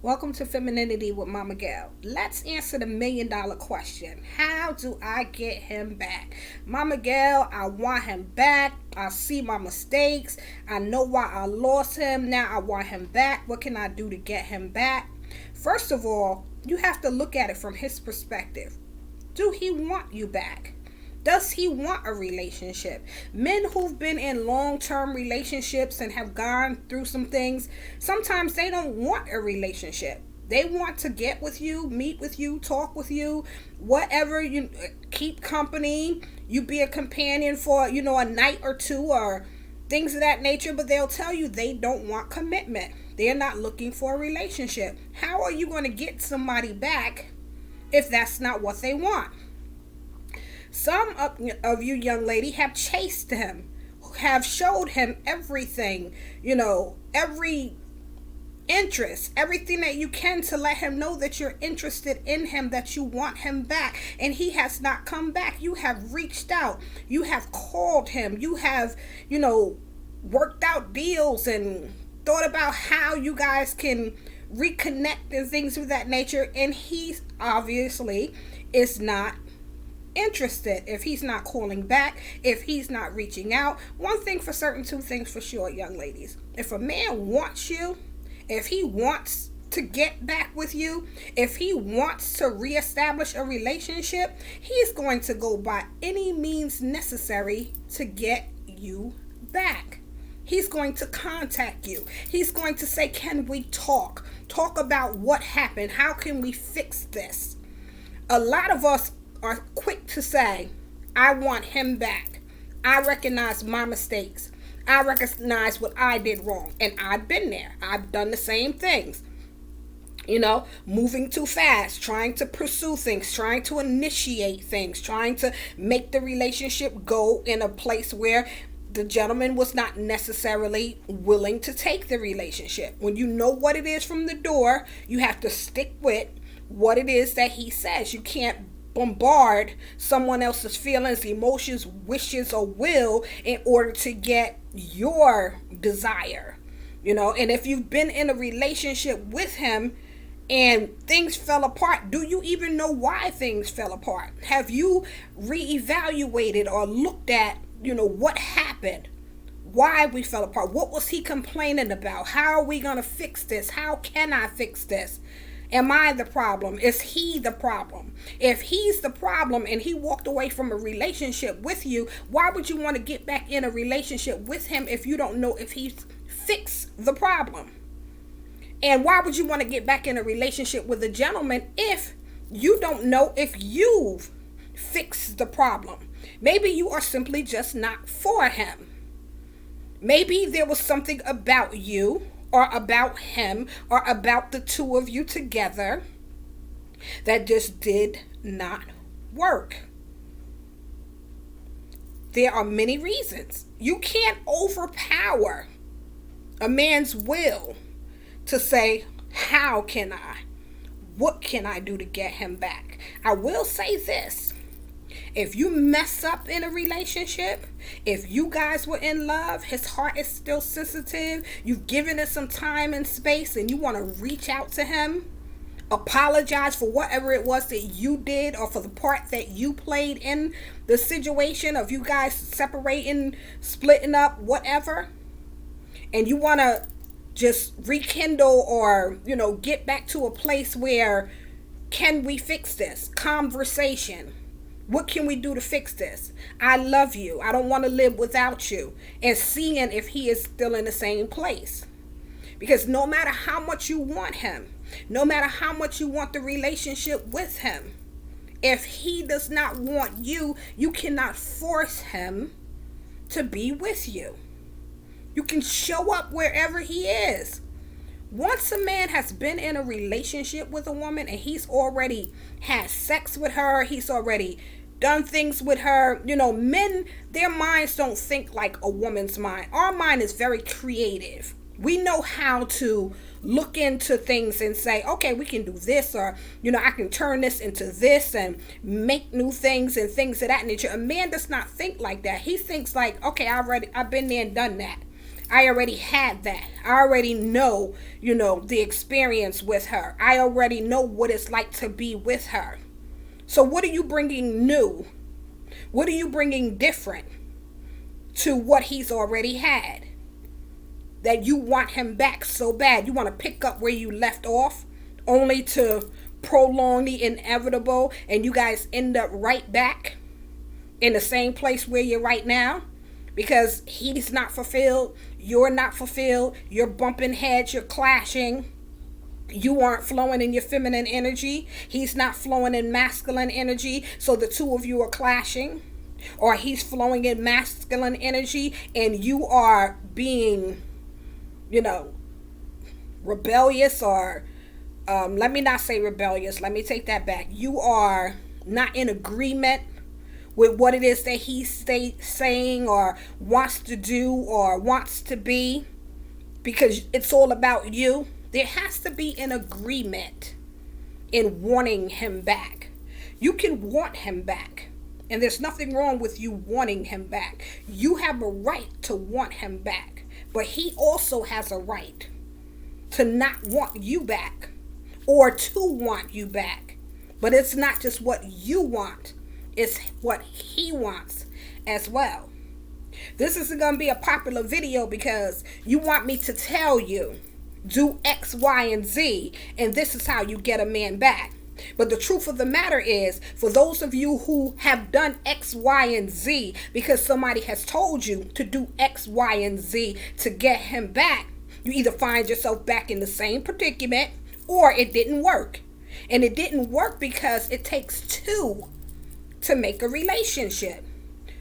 Welcome to Femininity with Mama Gail. Let's answer the $1,000,000 question. How do I get him back? Mama Gail, I want him back. I see my mistakes. I know why I lost him. Now I want him back. What can I do to get him back? First of all, you have to look at it from his perspective. Do he want you back? Does he want a relationship? Men who've been in long-term relationships and have gone through some things, sometimes they don't want a relationship. They want to get with you, meet with you, talk with you, whatever, you keep company, you be a companion for, a night or two or things of that nature, but they'll tell you they don't want commitment. They're not looking for a relationship. How are you going to get somebody back if that's not what they want? Some of you young lady have chased him, have showed him everything, every interest, everything that you can to let him know that you're interested in him, that you want him back, and he has not come back. You have reached out, you have called him, you have, worked out deals and thought about how you guys can reconnect and things of that nature, and he obviously is not interested. If he's not calling back, if he's not reaching out, one thing for certain, two things for sure, young ladies. If a man wants you, if he wants to get back with you, if he wants to reestablish a relationship, he's going to go by any means necessary to get you back. He's going to contact you. He's going to say, can we talk? Talk about what happened. How can we fix this? A lot of us are quick to say, I want him back. I recognize my mistakes. I recognize what I did wrong. And I've been there. I've done the same things. Moving too fast, trying to pursue things, trying to initiate things, trying to make the relationship go in a place where the gentleman was not necessarily willing to take the relationship. When you know what it is from the door, you have to stick with what it is that he says. You can't bombard someone else's feelings, emotions, wishes, or will in order to get your desire. And if you've been in a relationship with him and things fell apart, do you even know why things fell apart? Have you reevaluated or looked at, what happened? Why we fell apart? What was he complaining about? How are we going to fix this? How can I fix this? Am I the problem? Is he the problem? If he's the problem and he walked away from a relationship with you, why would you want to get back in a relationship with him if you don't know if he's fixed the problem? And why would you want to get back in a relationship with a gentleman if you don't know if you've fixed the problem? Maybe you are simply just not for him. Maybe there was something about you or about him or about the two of you together that just did not work. There are many reasons. You can't overpower a man's will to say, how can I? What can I do to get him back? I will say this. If you mess up in a relationship, if you guys were in love, his heart is still sensitive, you've given it some time and space, and you want to reach out to him, apologize for whatever it was that you did or for the part that you played in the situation of you guys separating, splitting up, whatever, and you want to just rekindle or, get back to a place where, can we fix this? Conversation. What can we do to fix this? I love you. I don't want to live without you. And seeing if he is still in the same place. Because no matter how much you want him, no matter how much you want the relationship with him, if he does not want you, you cannot force him to be with you. You can show up wherever he is. Once a man has been in a relationship with a woman and he's already had sex with her, he's already done things with her, men, their minds don't think like a woman's mind. Our mind is very creative. We know how to look into things and say, okay, we can do this, or, I can turn this into this and make new things and things of that nature. A man does not think like that. He thinks like, okay, I've been there and done that. I already had that. I already know, the experience with her. I already know what it's like to be with her. So what are you bringing new? What are you bringing different to what he's already had? That you want him back so bad. You want to pick up where you left off, only to prolong the inevitable, and you guys end up right back in the same place where you're right now, because he's not fulfilled, you're not fulfilled, you're bumping heads, you're clashing. You aren't flowing in your feminine energy, he's not flowing in masculine energy, so the two of you are clashing. Or he's flowing in masculine energy and you are being, rebellious, or let me not say rebellious, let me take that back. You are not in agreement with what it is that he's saying or wants to do or wants to be, because it's all about you. There has to be an agreement in wanting him back. You can want him back, and there's nothing wrong with you wanting him back. You have a right to want him back, but he also has a right to not want you back, or to want you back. But it's not just what you want, it's what he wants as well. This isn't going to be a popular video because you want me to tell you, do X, Y, and Z, and this is how you get a man back. But the truth of the matter is, for those of you who have done X, Y, and Z because somebody has told you to do X, Y, and Z to get him back, you either find yourself back in the same predicament or it didn't work. And it didn't work because it takes two to make a relationship.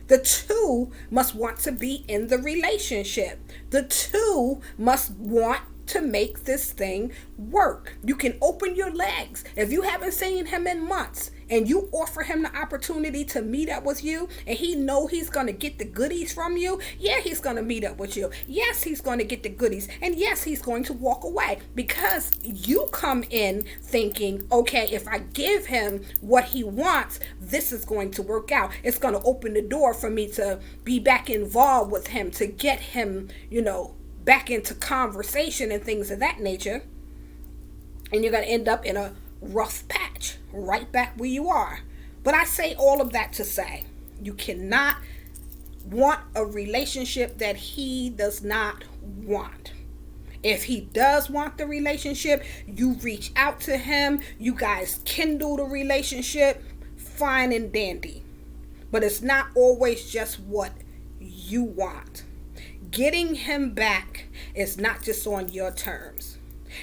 The two must want to be in the relationship. The two must want to make this thing work. You can open your legs. If you haven't seen him in months and you offer him the opportunity to meet up with you, and he know he's going to get the goodies from you, yeah, he's going to meet up with you. Yes, he's going to get the goodies. And yes, he's going to walk away, because you come in thinking, okay, if I give him what he wants, this is going to work out. It's going to open the door for me to be back involved with him, to get him, back into conversation and things of that nature. And you're going to end up in a rough patch right back where you are. But I say all of that to say, you cannot want a relationship that he does not want. If he does want the relationship, you reach out to him, you guys kindle the relationship, fine and dandy. But it's not always just what you want. Getting him back is not just on your terms.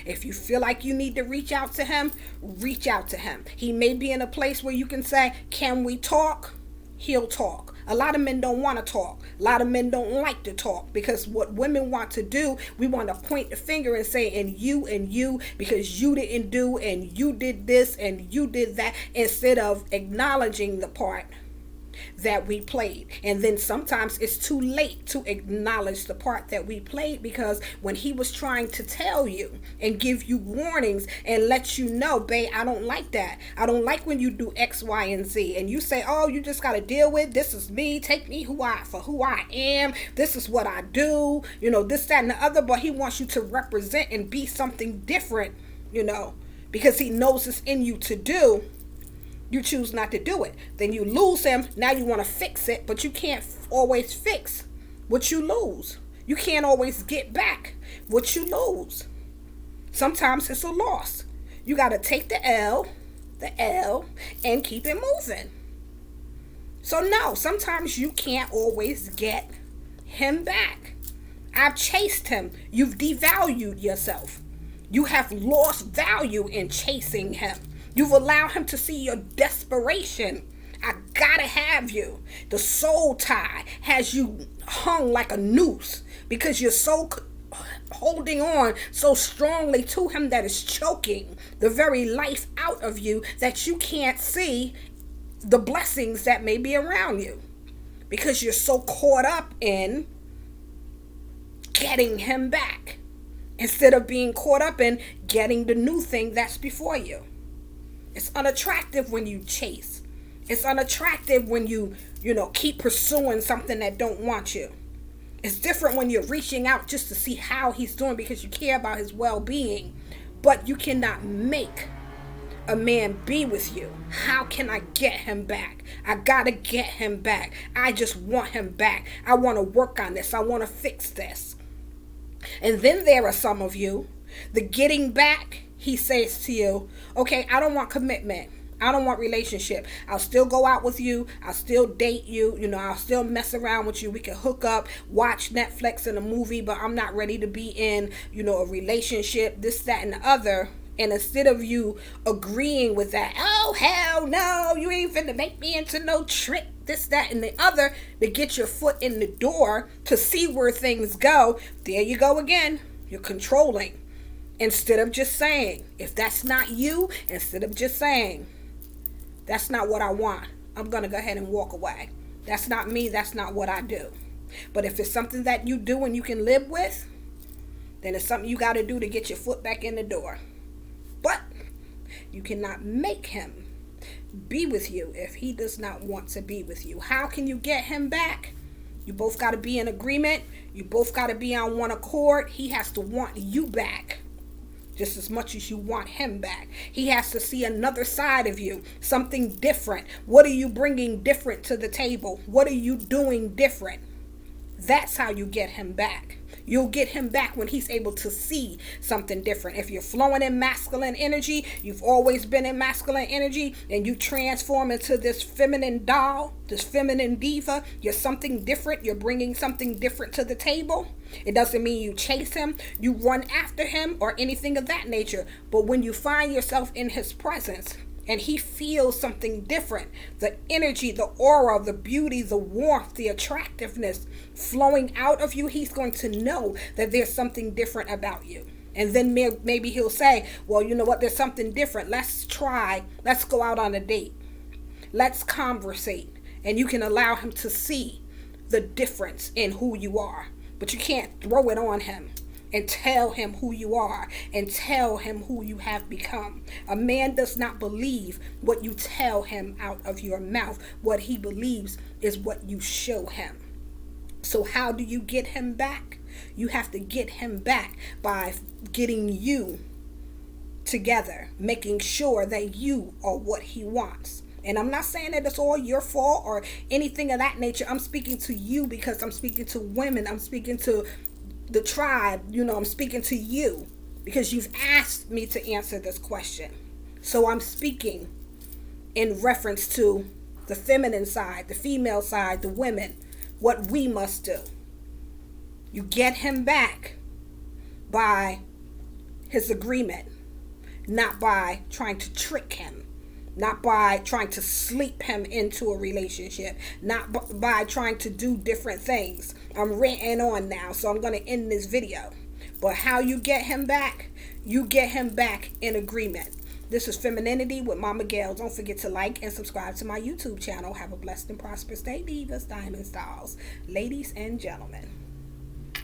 If you feel like you need to reach out to him, reach out to him. He may be in a place where you can say, can we talk? He'll talk. A lot of men don't want to talk. A lot of men don't like to talk, because what women want to do, we want to point the finger and say, and you, because you didn't do, and you did this, and you did that, instead of acknowledging the part that we played. And then sometimes it's too late to acknowledge the part that we played, because when he was trying to tell you and give you warnings and let you know, babe, I don't like that. I don't like when you do X, Y, and Z. And you say, oh, you just got to deal with, this is me, take me for who I am. This is what I do, this, that, and the other. But he wants you to represent and be something different, because he knows it's in you to do. You choose not to do it. Then you lose him. Now you want to fix it, but you can't always fix what you lose. You can't always get back what you lose. Sometimes it's a loss. You got to take the L, and keep it moving. So no, sometimes you can't always get him back. I've chased him. You've devalued yourself. You have lost value in chasing him. You've allowed him to see your desperation. I gotta have you. The soul tie has you hung like a noose, because you're so holding on so strongly to him that it's choking the very life out of you, that you can't see the blessings that may be around you, because you're so caught up in getting him back instead of being caught up in getting the new thing that's before you. It's unattractive when you chase. It's unattractive when you keep pursuing something that don't want you. It's different when you're reaching out just to see how he's doing because you care about his well-being. But you cannot make a man be with you. How can I get him back? I gotta get him back. I just want him back. I want to work on this. I want to fix this. And then there are some of you, the getting back, he says to you, okay, I don't want commitment. I don't want relationship. I'll still go out with you. I'll still date you. I'll still mess around with you. We can hook up, watch Netflix and a movie, but I'm not ready to be in, a relationship, this, that, and the other. And instead of you agreeing with that, oh, hell no, you ain't finna make me into no trick, this, that, and the other, to get your foot in the door to see where things go, there you go again. You're controlling. Instead of just saying, if that's not you, instead of just saying, that's not what I want, I'm going to go ahead and walk away. That's not me. That's not what I do. But if it's something that you do and you can live with, then it's something you got to do to get your foot back in the door. But you cannot make him be with you if he does not want to be with you. How can you get him back? You both got to be in agreement. You both got to be on one accord. He has to want you back just as much as you want him back. He has to see another side of you, something different. What are you bringing different to the table? What are you doing different? That's how you get him back. You'll get him back when he's able to see something different. If you're flowing in masculine energy, you've always been in masculine energy, and you transform into this feminine doll, this feminine diva, you're something different. You're bringing something different to the table. It doesn't mean you chase him, you run after him, or anything of that nature. But when you find yourself in his presence, and he feels something different, the energy, the aura, the beauty, the warmth, the attractiveness flowing out of you, he's going to know that there's something different about you. And then maybe he'll say, well, you know what, there's something different. Let's go out on a date. Let's conversate. And you can allow him to see the difference in who you are. But you can't throw it on him and tell him who you are and tell him who you have become. A man does not believe what you tell him out of your mouth. What he believes is what you show him. So how do you get him back? You have to get him back by getting you together, making sure that you are what he wants. And I'm not saying that it's all your fault or anything of that nature. I'm speaking to you because I'm speaking to women. I'm speaking to the tribe. I'm speaking to you because you've asked me to answer this question. So I'm speaking in reference to the feminine side, the female side, the women, what we must do. You get him back by his agreement, not by trying to trick him, not by trying to sleep him into a relationship, not by trying to do different things. I'm ranting on now, so I'm going to end this video. But how you get him back? You get him back in agreement. This is Femininity with Mama Gail. Don't forget to like and subscribe to my YouTube channel. Have a blessed and prosperous day, divas, diamond stars, ladies and gentlemen.